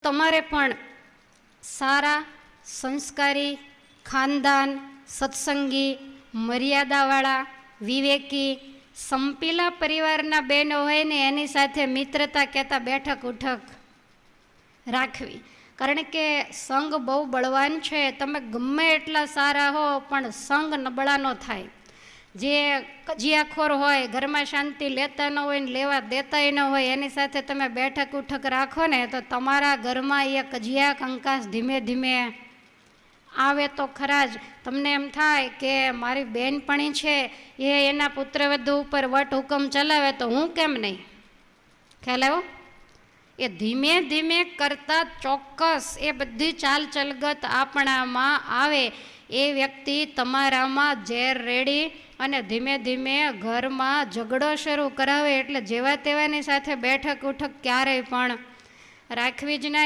તમારે પણ સારા સંસ્કારી ખાનદાન સત્સંગી મર્યાદાવાળા વિવેકી સંપીલા પરિવારના બહેનો હોય ને એની સાથે મિત્રતા કહેતા બેઠક ઉઠક રાખવી. કારણ કે સંગ બહુ બળવાન છે. તમે ગમે એટલા સારા હો પણ સંગ નબળાનો થાય. જે કજિયાખોર હોય, ઘરમાં શાંતિ લેતા ન હોય ને લેવા દેતાય ન હોય, એની સાથે તમે બેઠક ઉઠક રાખો ને તો તમારા ઘરમાં એ કજિયા કંકાસ ધીમે ધીમે આવે તો ખરા જ. તમને એમ થાય કે મારી બહેનપણી છે એ એના પુત્રવધુ ઉપર વટ હુકમ ચલાવે તો હું કેમ નહીં. ખ્યાલ આવ્યો? એ ધીમે ધીમે કરતાં ચોક્કસ એ બધી ચાલ ચલગત આપણામાં આવે. એ વ્યક્તિ તમારામાં ઝેર રેડી અને ધીમે ધીમે ઘરમાં ઝઘડો શરૂ કરાવે. એટલે જેવા તેવાની સાથે બેઠક ઉઠક ક્યારેય પણ રાખવી જ નહીં.